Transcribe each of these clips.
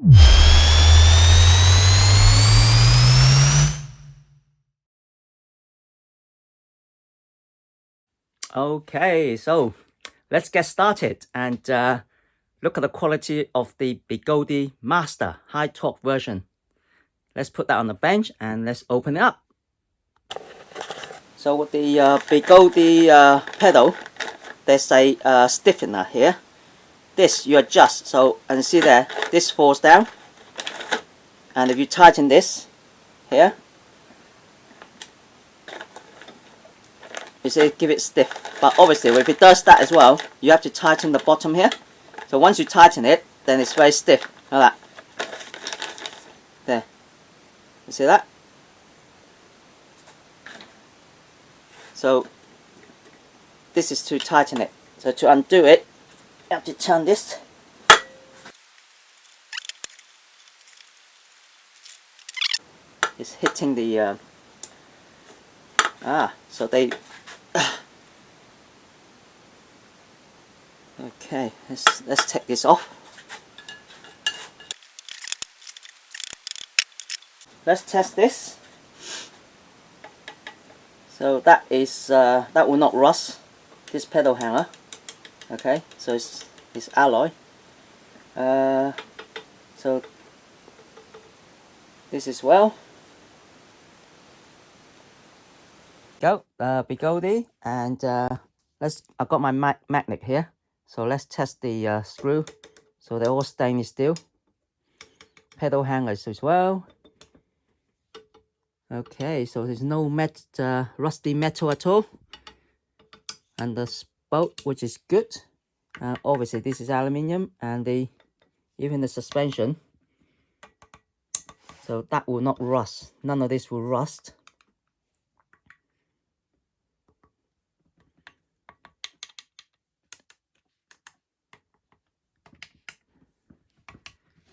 Okay, so let's get started and look at the quality of the Begode Master high torque version. Let's put that on the bench and let's open it up. So with the Begode pedal, there's a stiffener here. This you adjust, so and see there, this falls down, and if you tighten this here, you see, give it stiff. But obviously if it does that as well, you have to tighten the bottom here. So once you tighten it, then it's very stiff, like that. There, you see that? So this is to tighten it. So to undo it, you have to turn this. It's hitting the so they okay, let's take this off. Let's test this. So that is that will not rust, this pedal hanger. Okay, so it's alloy. So this as well. Go Begode, and I've got my magnet here, so let's test the screw. So they're all stainless steel. Pedal hangers as well. Okay, so there's no rusty metal at all, and the bolt, which is good. Obviously this is aluminium, and even the suspension, so that will not rust. None of this will rust.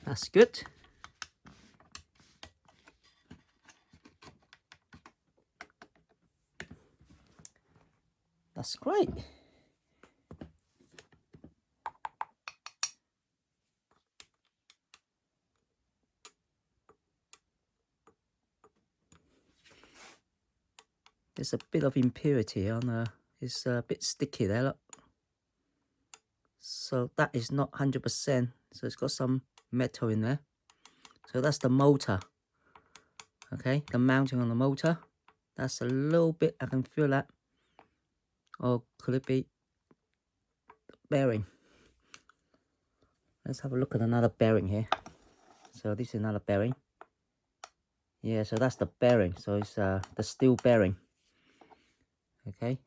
That's good. That's great. There's a bit of impurity on it's a bit sticky there, look. So that is not 100%, so it's got some metal in there. So that's the motor. Okay, the mounting on the motor. That's a little bit, I can feel that. Or could it be the bearing? Let's have a look at another bearing here. So this is another bearing. Yeah, so that's the bearing. So it's the steel bearing. Okay,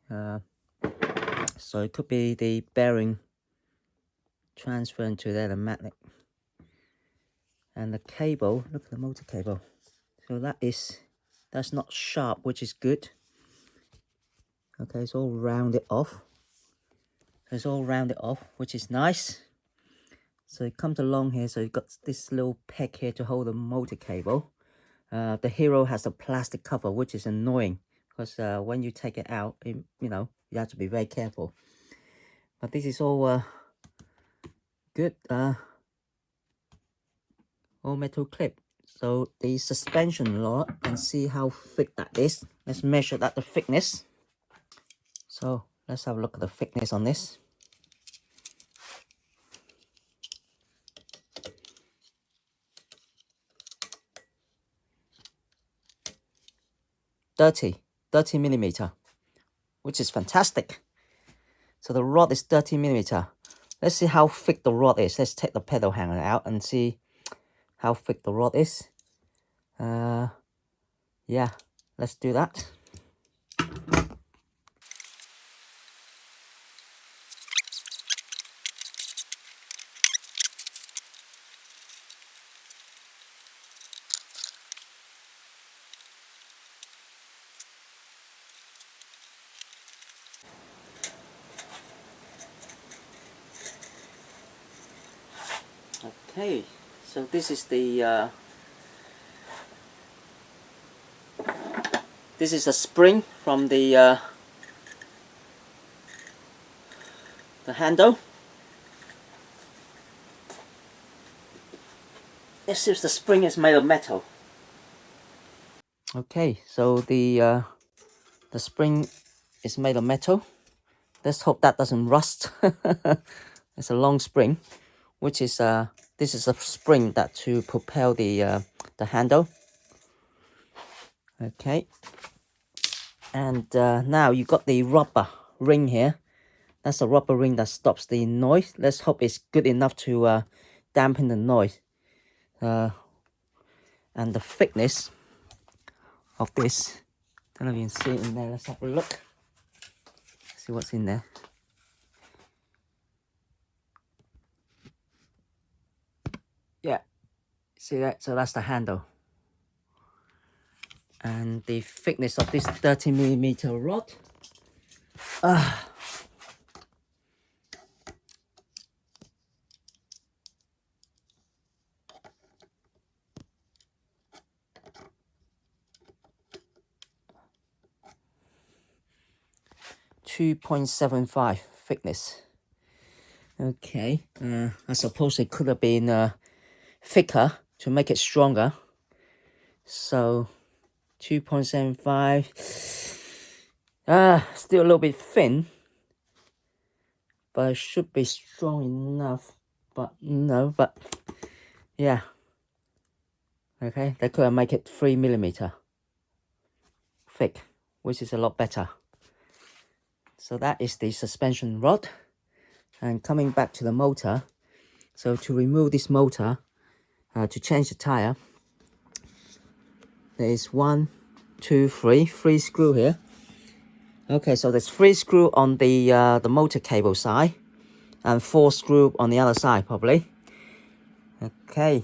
so it could be the bearing transferring to there, the magnet. And the cable, look at the motor cable. So that's not sharp, which is good. Okay, it's all rounded off. So it's all rounded off, which is nice. So it comes along here, so you've got this little peg here to hold the motor cable. The Hero has a plastic cover, which is annoying, because when you take it out, you have to be very careful. But this is all good, all metal clip. So the suspension rod, and see how thick that is. Let's measure that, the thickness. So let's have a look at the thickness on this. Thirty millimeter, which is fantastic. So the rod is 30 millimeter. Let's see how thick the rod is. Let's take the pedal hanger out and see how thick the rod is. Yeah, let's do that. Okay, so this is the this is a spring from the handle. Let's see if the spring is made of metal. Okay, so the spring is made of metal. Let's hope that doesn't rust. It's a long spring, which is this is a spring that to propel the handle. Okay, and now you got the rubber ring here. That's a rubber ring that stops the noise. Let's hope it's good enough to dampen the noise. And the thickness of this, don't know if you can see it in there. Let's have a look. See what's in there. Yeah, see that? So that's the handle. And the thickness of this 30mm rod. 2.75 thickness. Okay, I suppose it could have been thicker to make it stronger. So 2.75. Still a little bit thin, but it should be strong enough. But no, but yeah. Okay, they could have made it 3mm thick, which is a lot better. So that is the suspension rod. And coming back to the motor, so to remove this motor, to change the tire, there is 1, 2, 3 screw here. Okay, so there's 3 screw on the motor cable side, and 4 screw on the other side probably. Okay,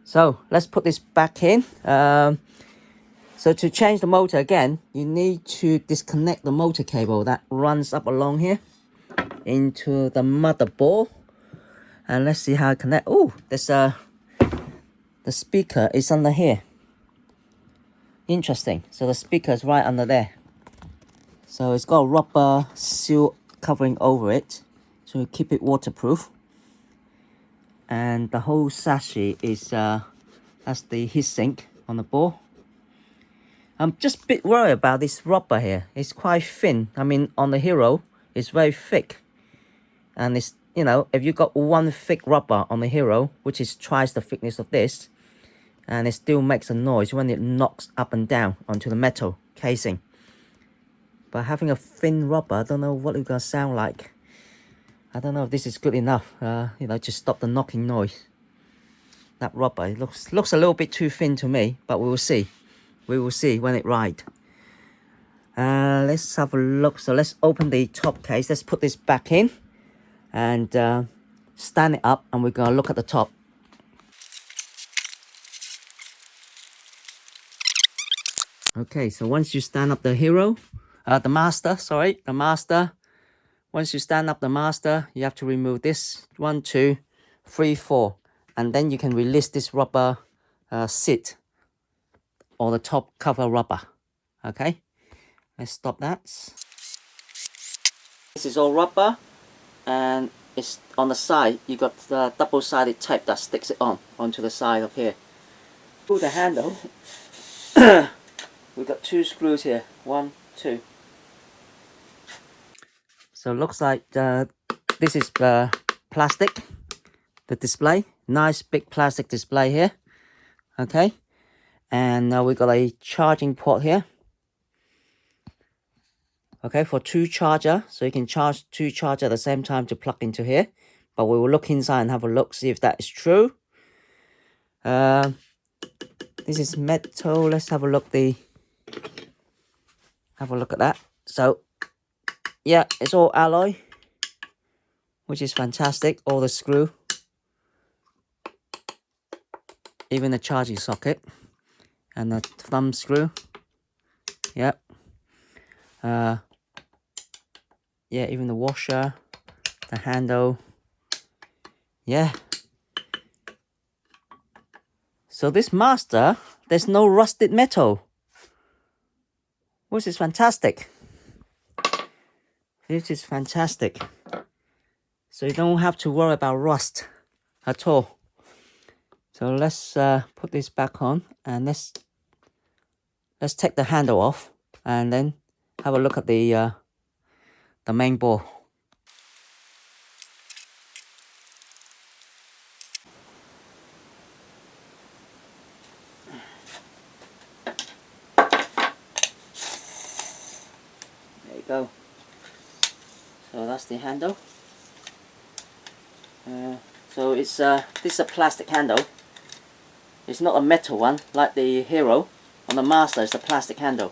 so let's put this back in. So to change the motor again, you need to disconnect the motor cable that runs up along here into the motherboard. And let's see how it connects. Oh, there's the speaker is under here. Interesting. So the speaker is right under there. So it's got a rubber seal covering over it to keep it waterproof. And the whole chassis is that's the heatsink on the board. I'm just a bit worried about this rubber here. It's quite thin. I mean, on the Hero, it's very thick. And it's, you know, if you got one thick rubber on the Hero, which is twice the thickness of this, and it still makes a noise when it knocks up and down onto the metal casing. But having a thin rubber, I don't know what it's gonna sound like. I don't know if this is good enough, you know, to stop the knocking noise. That rubber, it looks a little bit too thin to me, but we will see. We will see when it rides. Let's have a look. So let's open the top case. Let's put this back in and stand it up, and we're going to look at the top. Okay, so once you stand up the Hero, the Master, once you stand up the Master, you have to remove this 1, 2, 3, 4, and then you can release this rubber seat or the top cover rubber. Okay, let's stop that. This is all rubber, and it's on the side. You got the double-sided tape that sticks it onto the side of here. Pull the handle. We've got 2 screws here. 1, 2. So it looks like this is plastic. The display, nice big plastic display here. Okay. And now we've got a charging port here. Okay, for 2 charger, so you can charge 2 charger at the same time to plug into here. But we will look inside and have a look, see if that is true. This is metal. Let's have a look. Have a look at that. So yeah, it's all alloy, which is fantastic. All the screw, even the charging socket. And the thumb screw. Yep. Yeah, even the washer, the handle. Yeah. So this Master, there's no rusted metal, which is fantastic. This is fantastic. So you don't have to worry about rust at all. So let's put this back on, and let's take the handle off and then have a look at the main board. There you go. So that's the handle. So it's this is a plastic handle. It's not a metal one like the Hero. On the Master, it's a plastic handle.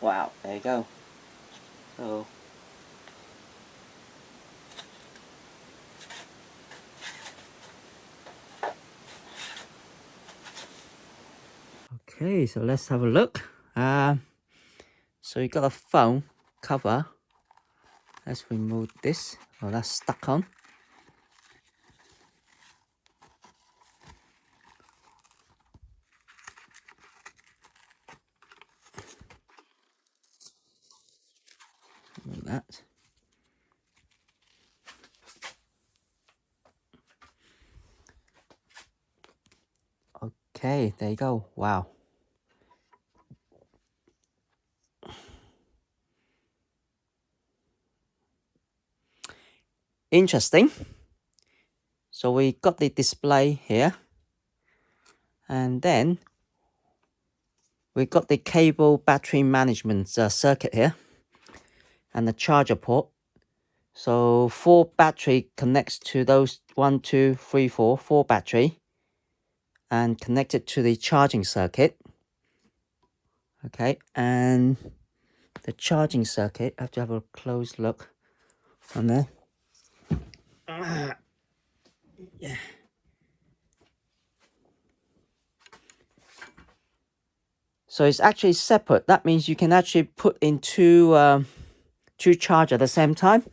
Wow, there you go. So okay, so let's have a look. So you got a foam cover. Let's remove this. Oh, that's stuck on. Remove that. Okay, there you go. Wow. Interesting. So we got the display here, and then we got the cable battery management circuit here, and the charger port. So 4 battery connects to those 1, 2, 3, 4 battery, and connected to the charging circuit. Okay, and the charging circuit, I have to have a close look on there. Yeah. So it's actually separate. That means you can actually put in two chargers at the same time.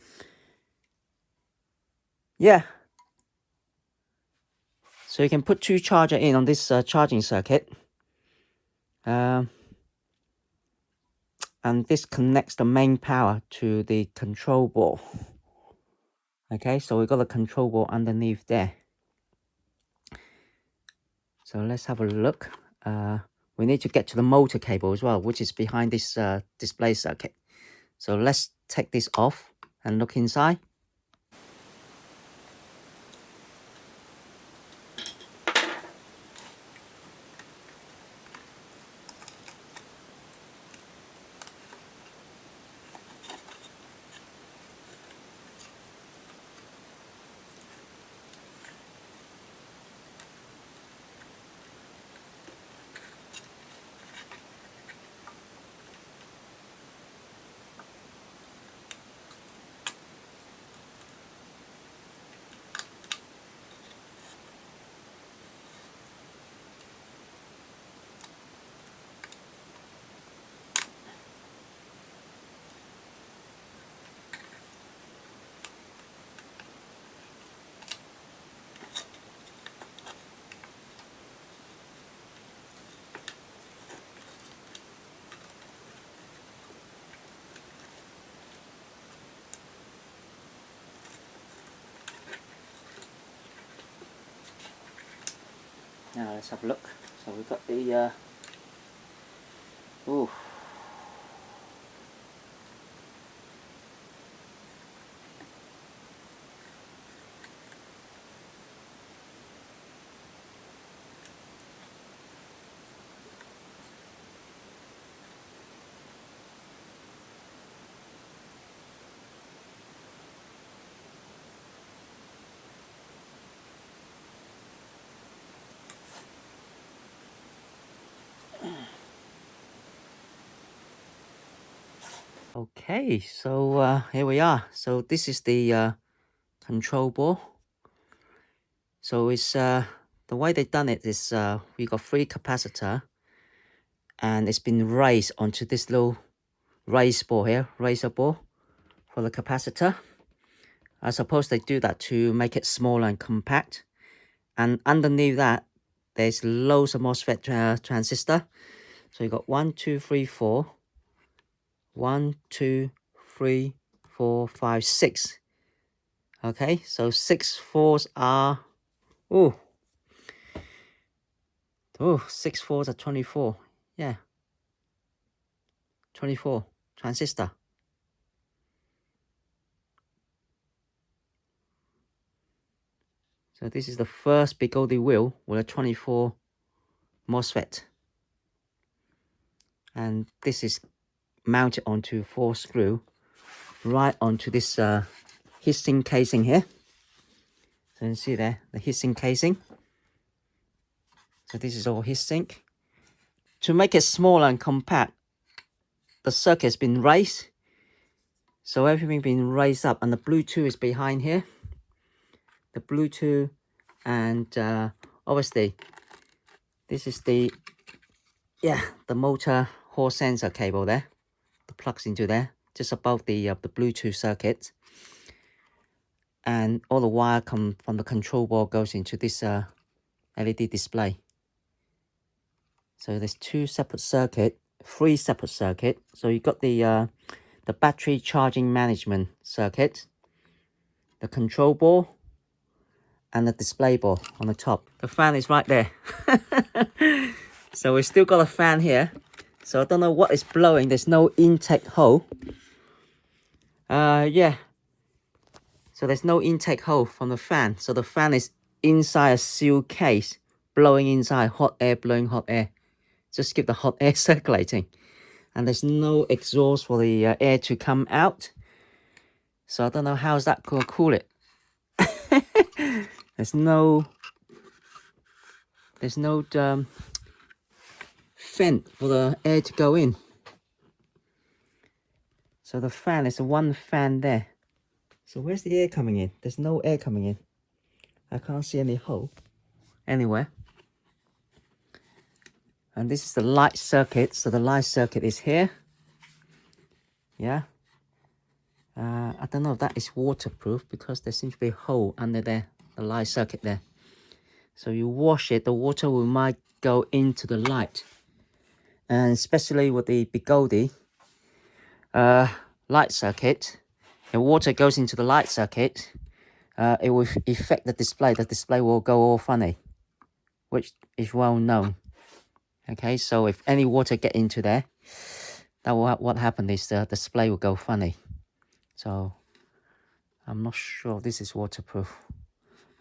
Yeah. So you can put 2 chargers in on this charging circuit. And this connects the main power to the control board. Okay, so we got a control board underneath there. So let's have a look. We need to get to the motor cable as well, which is behind this display circuit. So let's take this off and look inside. Now let's have a look. So we've got the ooh. Okay, so here we are. So this is the control board. So it's the way they've done it is we got 3 capacitor, and it's been raised onto this little raised board here, razor board for the capacitor. I suppose they do that to make it smaller and compact. And underneath that, there's loads of MOSFET transistor. So you got 1, 2, 3, 4. 1, 2, 3, 4, 5, 6. Okay, so 6 4s are 6 4s are 24. Yeah, 24 transistor. So this is the first Begode wheel with a 24 MOSFET. And this is mounted onto 4 screw right onto this heatsink casing here. So you can see there, the heatsink casing. So this is all heatsink. To make it smaller and compact, the circuit has been raised. So everything been raised up, and the Bluetooth is behind here. The Bluetooth, and obviously this is the motor hall sensor cable there. That plugs into there, just above the Bluetooth circuit. And all the wire come from the control board goes into this LED display. So there's 2 separate circuit, 3 separate circuit. So you got the battery charging management circuit, the control board, and the display board on the top. The fan is right there. So we still got a fan here. So I don't know what is blowing. There's no intake hole. Yeah. So there's no intake hole from the fan. So the fan is inside a sealed case, blowing inside, hot air, blowing hot air. Just keep the hot air circulating. And there's no exhaust for the air to come out. So I don't know how's that going to cool it. There's no vent for the air to go in. So the fan is one fan there. So where's the air coming in? There's no air coming in. I can't see any hole anywhere. And this is the light circuit. So the light circuit is here. Yeah. I don't know if that is waterproof because there seems to be a hole under there, the light circuit there. So you wash it, the water might go into the light. And especially with the Begode light circuit, if water goes into the light circuit, it will affect the display. The display will go all funny, which is well known. Okay, so if any water get into there, that will, what happened is the display will go funny. So I'm not sure this is waterproof.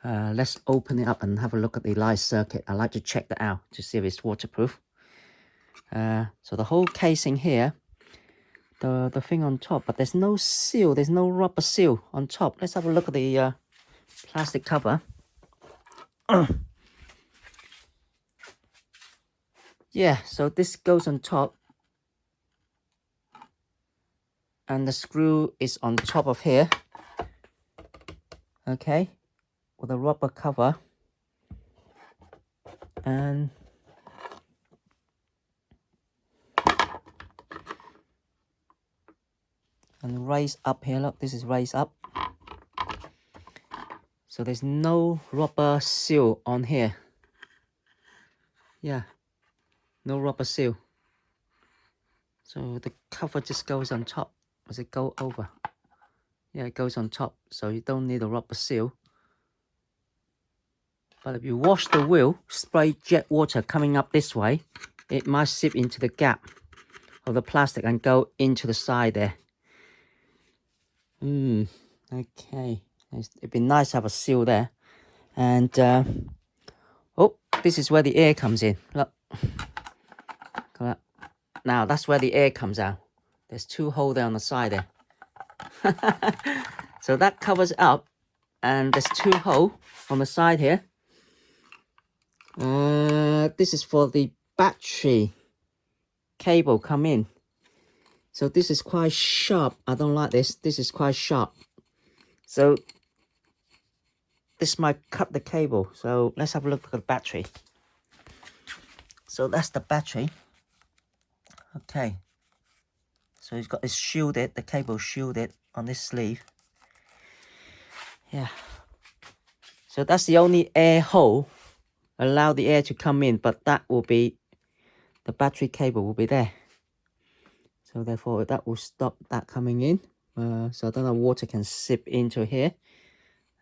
Let's open it up and have a look at the light circuit. I like to check that out to see if it's waterproof. So the whole casing here, the thing on top, but there's no seal, there's no rubber seal on top. Let's have a look at the plastic cover. Yeah, so this goes on top. And the screw is on top of here. Okay, with a rubber cover. And raised up here, look, this is raised up. So there's no rubber seal on here. Yeah, no rubber seal. So the cover just goes on top. Does it go over? Yeah, it goes on top, so you don't need a rubber seal. But if you wash the wheel, spray jet water coming up this way, it might seep into the gap of the plastic and go into the side there. Okay. It'd be nice to have a seal there. And, oh, this is where the air comes in. Look. Now, that's where the air comes out. There's 2 holes there on the side there. So that covers up. And there's 2 holes on the side here. This is for the battery cable come in. So this is quite sharp. I don't like this. This is quite sharp. So this might cut the cable. So let's have a look at the battery. So that's the battery. Okay. So it's got this shielded, the cable shielded on this sleeve. Yeah. So that's the only air hole allow the air to come in, but that will be, the battery cable will be there. So therefore that will stop that coming in. So then the water can seep into here.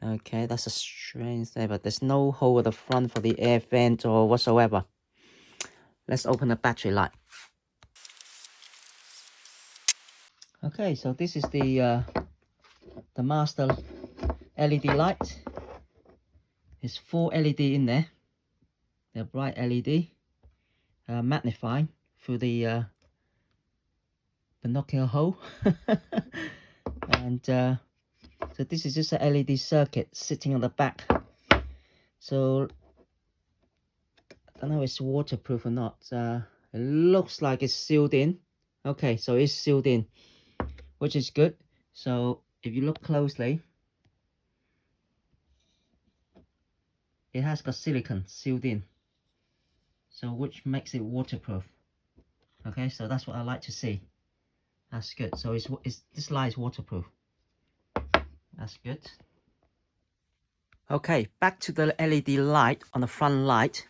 Okay, that's a strange thing, but there's no hole at the front for the air vent or whatsoever. Let's open the battery light. Okay, so this is the master LED light. There's 4 LED in there. They're bright LED, magnifying through the binocular hole. And so this is just a LED circuit sitting on the back. So I don't know if it's waterproof or not. It looks like it's sealed in. Okay, so it's sealed in, which is good. So if you look closely, it has got silicone sealed in, so which makes it waterproof. Okay, so that's what I like to see. That's good. So this light is waterproof. That's good. Okay, back to the LED light on the front light.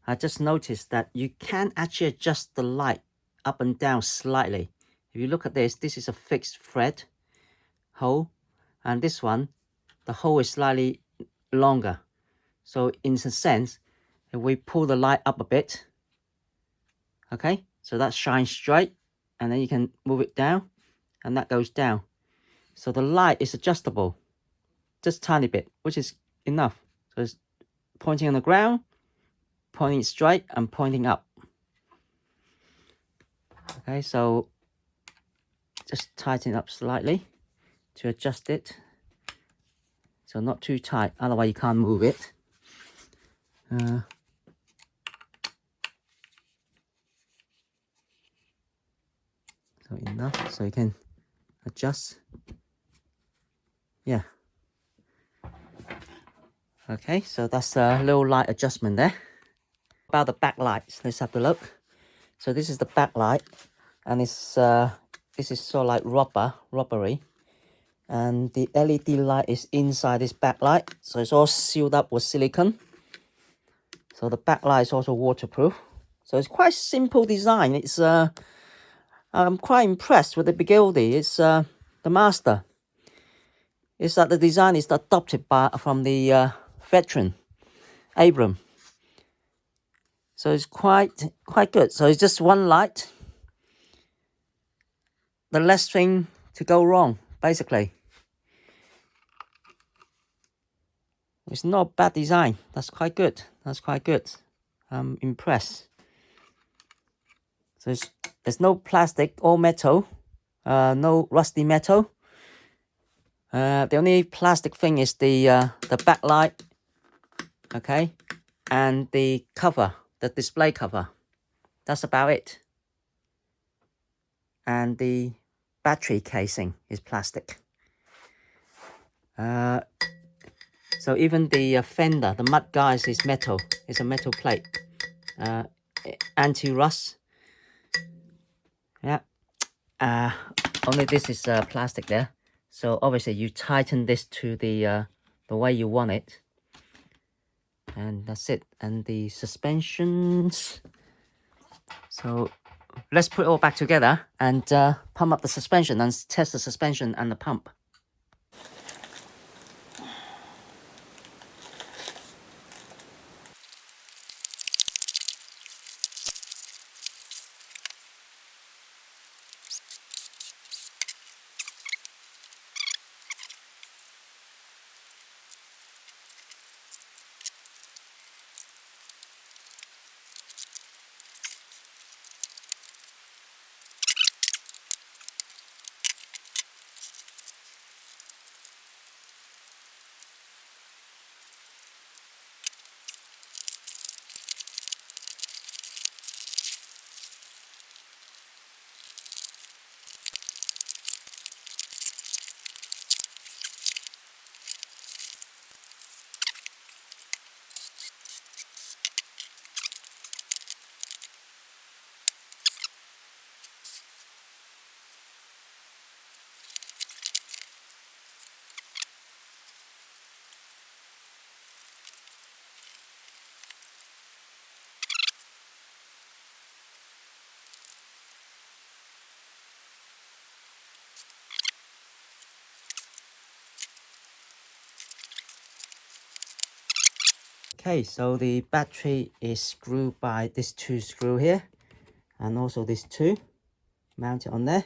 I just noticed that you can actually adjust the light up and down slightly. If you look at this, this is a fixed thread hole, and this one, the hole is slightly longer. So in a sense, if we pull the light up a bit, okay, so that shines straight, and then you can move it down, and that goes down. So the light is adjustable, just tiny bit, which is enough. So it's pointing on the ground, pointing straight, and pointing up. Okay, so just tighten it up slightly to adjust it. So not too tight, otherwise you can't move it. So enough, so you can adjust. Yeah. Okay, so that's a little light adjustment there. About the backlights, let's have a look. So this is the backlight, and it's this is sort of like rubbery, and the LED light is inside this backlight, so it's all sealed up with silicone. So the backlight is also waterproof. So it's quite simple design. It's I'm quite impressed with the Begode. It's the Master. It's that the design is adopted from the veteran Abram. So it's quite good. So it's just one light. The less thing to go wrong, basically. It's not bad design. That's quite good. That's quite good. I'm impressed. So there's no plastic or metal. No rusty metal. The only plastic thing is the backlight. Okay, and the cover, the display cover. That's about it. And the battery casing is plastic. So even the fender, the mud guards, is metal. It's a metal plate. Anti-rust. Yeah. Only this is plastic there. So obviously you tighten this to the way you want it. And that's it. And the suspensions. So let's put it all back together and pump up the suspension and test the suspension and the pump. Okay, so the battery is screwed by this 2 screw here, and also this 2 mounted on there.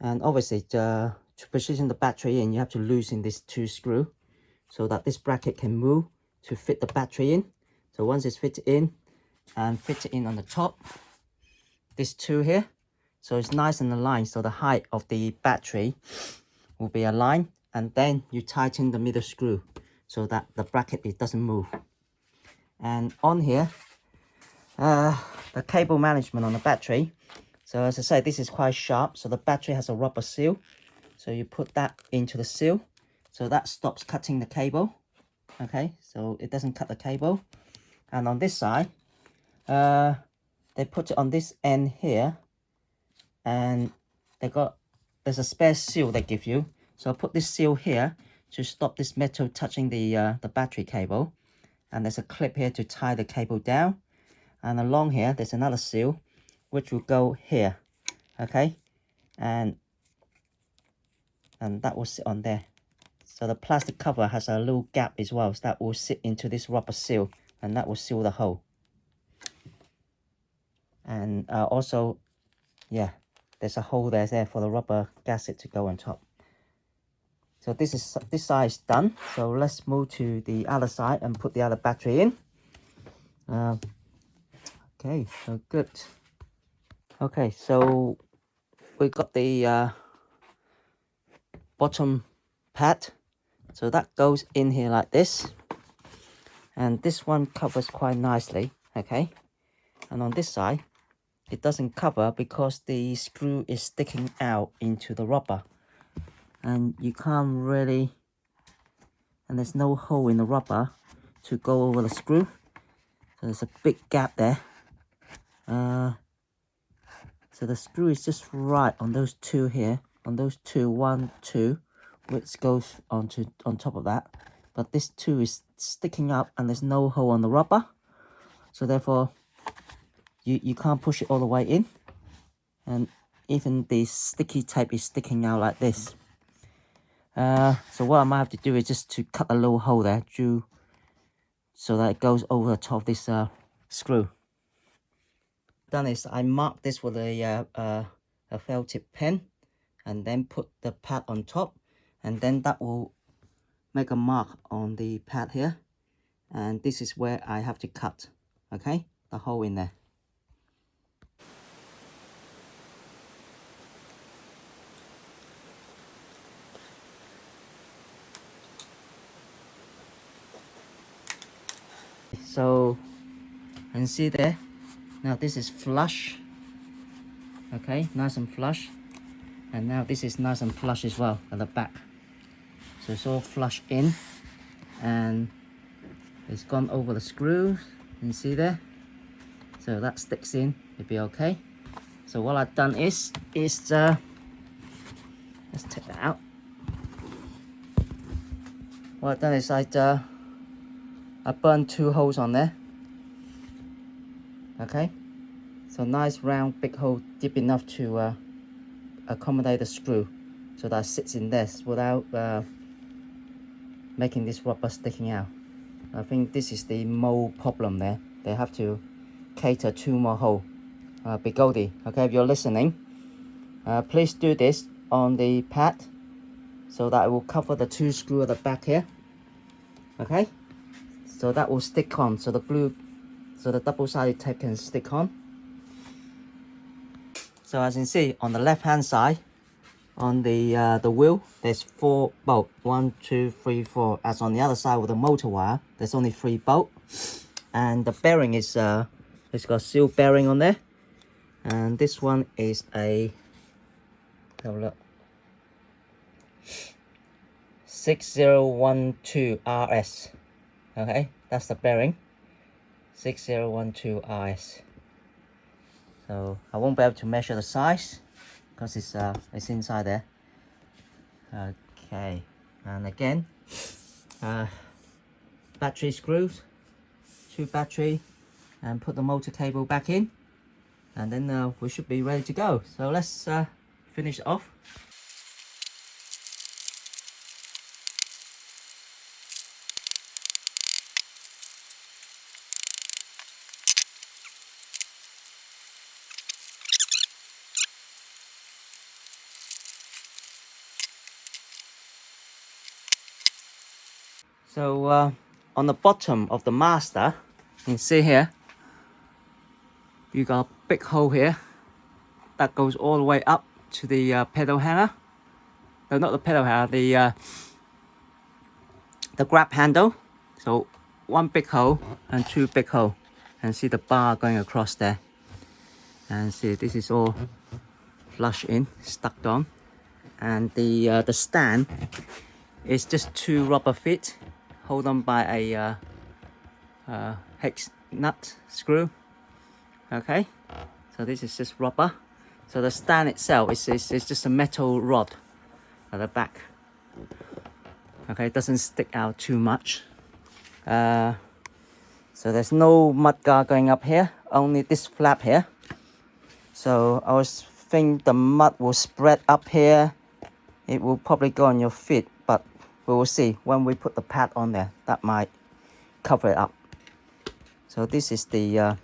And obviously to position the battery in, you have to loosen this 2 screw so that this bracket can move to fit the battery in. So once it's fitted in and fitted in on the top, this 2 here, so it's nice and aligned, so the height of the battery will be aligned, and then you tighten the middle screw so that the bracket, it doesn't move. And on here, the cable management on the battery. So as I said, this is quite sharp, so the battery has a rubber seal, so you put that into the seal, so that stops cutting the cable. Okay, so it doesn't cut the cable. And on this side, they put it on this end here, and there's a spare seal they give you, so I put this seal here to stop this metal touching the battery cable, and there's a clip here to tie the cable down, and along here there's another seal which will go here. Okay, and that will sit on there. So the plastic cover has a little gap as well, so that will sit into this rubber seal, and that will seal the hole. And also, yeah, there's a hole there for the rubber gasket to go on top. So this side is done. So let's move to the other side and put the other battery in. Okay, so good. Okay, so we got the bottom pad, so that goes in here like this, and this one covers quite nicely. Okay, and on this side it doesn't cover because the screw is sticking out into the rubber, and you can't really, and there's no hole in the rubber to go over the screw, so there's a big gap there. So the screw is just right on those 2 here, on those 2, 1, 2, which goes on top of that. But this 2 is sticking up, and there's no hole on the rubber, so therefore you can't push it all the way in, and even the sticky tape is sticking out like this. So what I might have to do is just to cut a little hole there, so that it goes over the top of this screw. Done is I marked this with a felt tip pen, and then put the pad on top, and then that will make a mark on the pad here, and this is where I have to cut, okay, the hole in there. So you can see there, now this is flush, okay, nice and flush, and now this is nice and flush as well at the back, so it's all flush in, and it's gone over the screws. You can see there, so that sticks in, it'll be okay. So what I've done is let's take that out. What I've done is I burned 2 holes on there. Okay, so nice round big hole, deep enough to accommodate the screw, so that it sits in this without making this rubber sticking out. I think this is the mold problem there. They have to cater 2 more holes. Begode, okay, if you're listening, please do this on the pad so that it will cover the 2 screws at the back here. Okay, so that will stick on, so the double-sided tape can stick on. So as you can see on the left hand side, on the wheel, there's 4 bolts, 1, 2, 3, 4. As on the other side with the motor wire, there's only 3 bolts, and the bearing is it's got a seal bearing on there, and this one is a, have a look, 6012 RS. Okay, that's the bearing, 6012 RS. So I won't be able to measure the size because it's inside there. Okay, and again, battery screws, 2 battery, and put the motor cable back in, and then we should be ready to go. So let's finish it off. So on the bottom of the Master, you can see here, you got a big hole here that goes all the way up to the pedal hanger. No, not the pedal hanger, the grab handle. So one big hole and two big hole, and see the bar going across there. And see, this is all flush in, stuck on. And the stand is just two rubber feet held on by a hex nut screw. Okay, so this is just rubber. So the stand itself is just a metal rod at the back. Okay, it doesn't stick out too much. So there's no mud guard going up here, only this flap here. So I was thinking the mud will spread up here. It will probably go on your feet, but we will see when we put the pad on there. That might cover it up. So this is the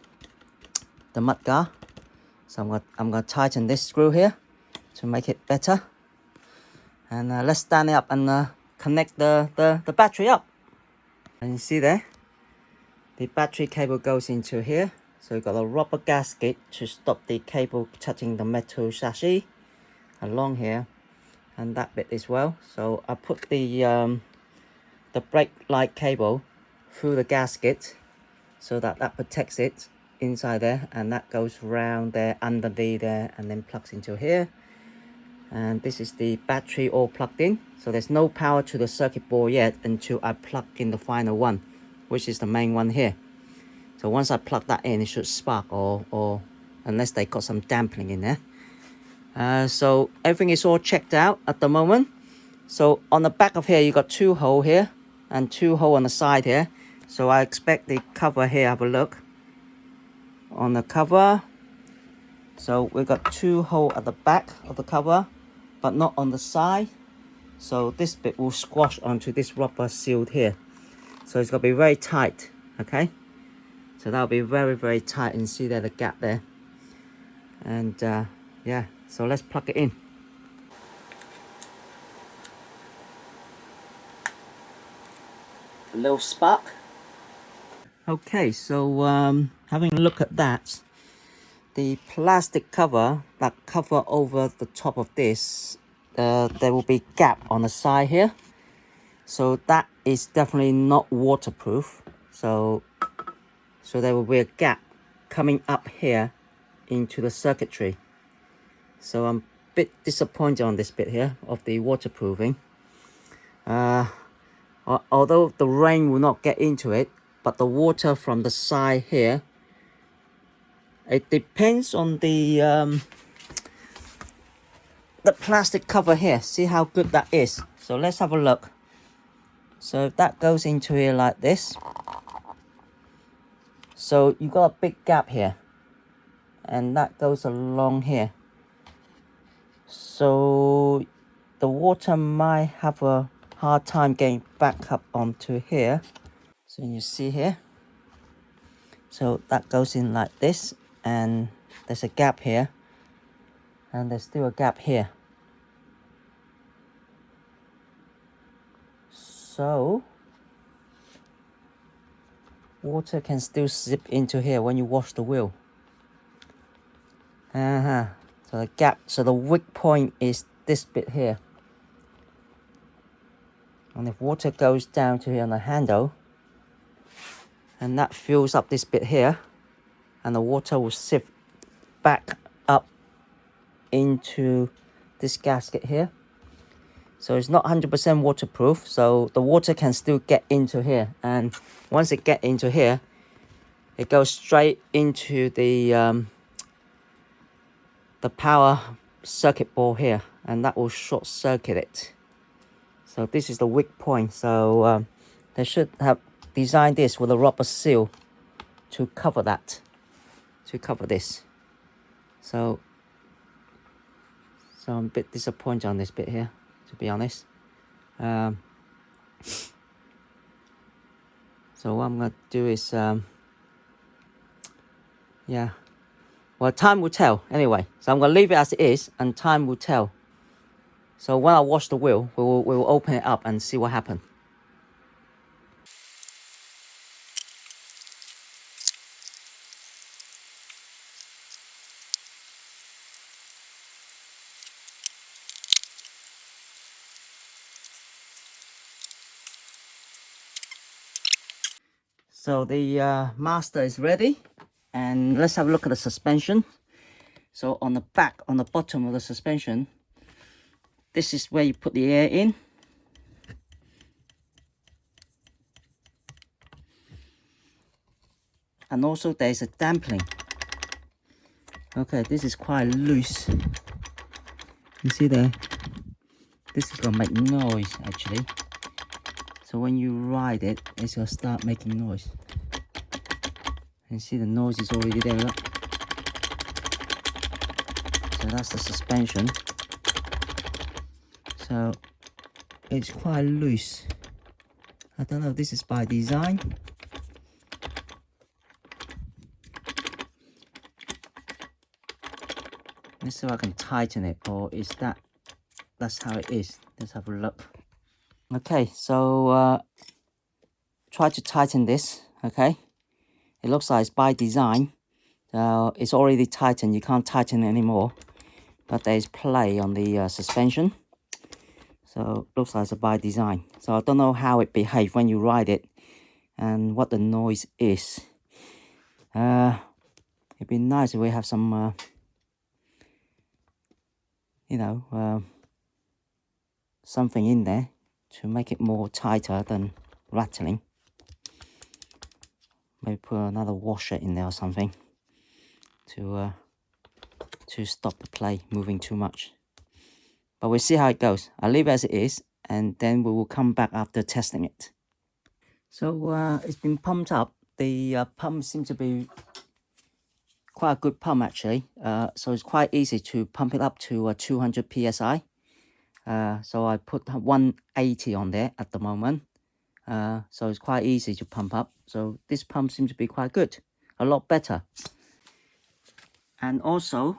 mud guard. So I'm gonna tighten this screw here to make it better. And let's stand it up and connect the battery up. And you see there, the battery cable goes into here. So you've got a rubber gasket to stop the cable touching the metal chassis along here, and that bit as well. So I put the brake light cable through the gasket so that protects it inside there, and that goes round there, underneath there, and then plugs into here. And this is the battery all plugged in. So there's no power to the circuit board yet until I plug in the final one, which is the main one here. So once I plug that in, it should spark, or unless they got some dampening in there. So everything is all checked out at the moment. So on the back of here, you got two holes here and two holes on the side here. So I expect the cover here, have a look on the cover. So we've got two holes at the back of the cover, but not on the side. So this bit will squash onto this rubber sealed here. So it's got to be very tight, okay? So that'll be very, very tight, and see there the gap there. And yeah, so let's plug it in. A little spark. Okay, so having a look at that, the plastic cover that cover over the top of this, there will be gap on the side here. So that is definitely not waterproof. So there will be a gap coming up here into the circuitry. So I'm a bit disappointed on this bit here of the waterproofing. Although the rain will not get into it, but the water from the side here, it depends on the plastic cover here. See how good that is. So let's have a look. So if that goes into here like this, so you got a big gap here, and that goes along here. So the water might have a hard time getting back up onto here. So you see here, so that goes in like this, and there's a gap here, and there's still a gap here. So water can still seep into here when you wash the wheel. So the gap, so the weak point is this bit here. And if water goes down to here on the handle, and that fills up this bit here, and the water will sift back up into this gasket here. So it's not 100% waterproof, so the water can still get into here, and once it gets into here, it goes straight into the power circuit board here, and that will short circuit it. So this is the weak point. So they should have designed this with a rubber seal to cover that, to cover this. So I'm a bit disappointed on this bit here, to be honest. So what I'm gonna do is yeah, well, time will tell anyway. So I'm gonna leave it as it is, and time will tell. So when I wash the wheel, we will open it up and see what happened. So the master is ready, and let's have a look at the suspension. So on the back, on the bottom of the suspension, this is where you put the air in. And also there's a dampening. Okay, this is quite loose. You see there? This is gonna make noise actually. So when you ride it, it's gonna start making noise. You see the noise is already there. Look. So that's the suspension. So it's quite loose. I don't know if this is by design. Let's see if I can tighten it, or is that's how it is. Let's have a look. Okay, so try to tighten this. Okay, it looks like it's by design. It's already tightened, you can't tighten it anymore, but there's play on the suspension, so it looks like it's by design. So I don't know how it behaves when you ride it and what the noise is. It'd be nice if we have some you know, something in there to make it more tighter than rattling. Maybe put another washer in there or something to stop the play moving too much. But we'll see how it goes. I'll leave it as it is, and then we will come back after testing it. So it's been pumped up. The pump seems to be quite a good pump actually. So it's quite easy to pump it up to 200 psi. So I put 180 on there at the moment. So it's quite easy to pump up. So this pump seems to be quite good, a lot better. And also,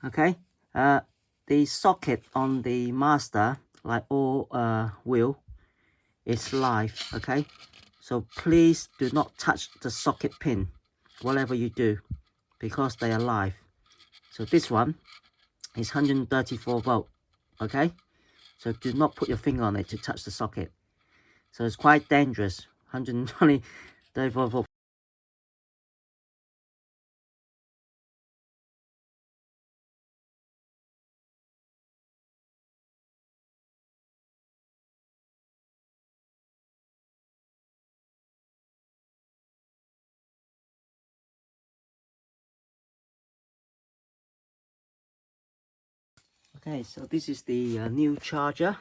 okay, the socket on the master, like all wheel, is live. Okay, so please do not touch the socket pin, whatever you do, because they are live. So this one is 134 volt. Okay, so do not put your finger on it to touch the socket. So it's quite dangerous. 134 volt. Okay, so this is the new charger.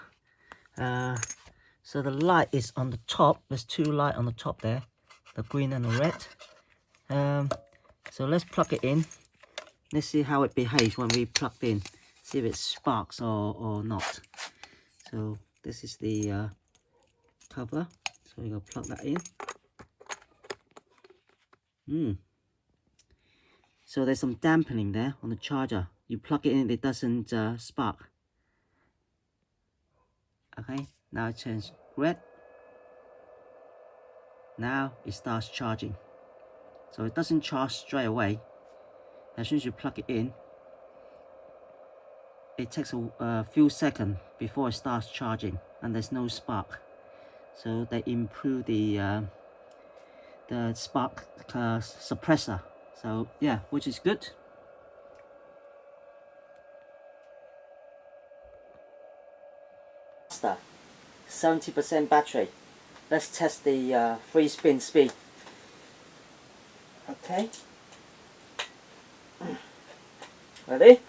So the light is on the top. There's two lights on the top there, the green and the red. So let's plug it in. Let's see how it behaves when we plug in. See if it sparks or not. So this is the cover. So we're gonna plug that in. So there's some dampening there on the charger. You plug it in, it doesn't spark. Okay, now it turns red. Now it starts charging. So it doesn't charge straight away. As soon as you plug it in, it takes a few seconds before it starts charging, and there's no spark. So they improve the spark suppressor. So yeah, which is good. 70% battery. Let's test the free spin speed. Okay. Ready?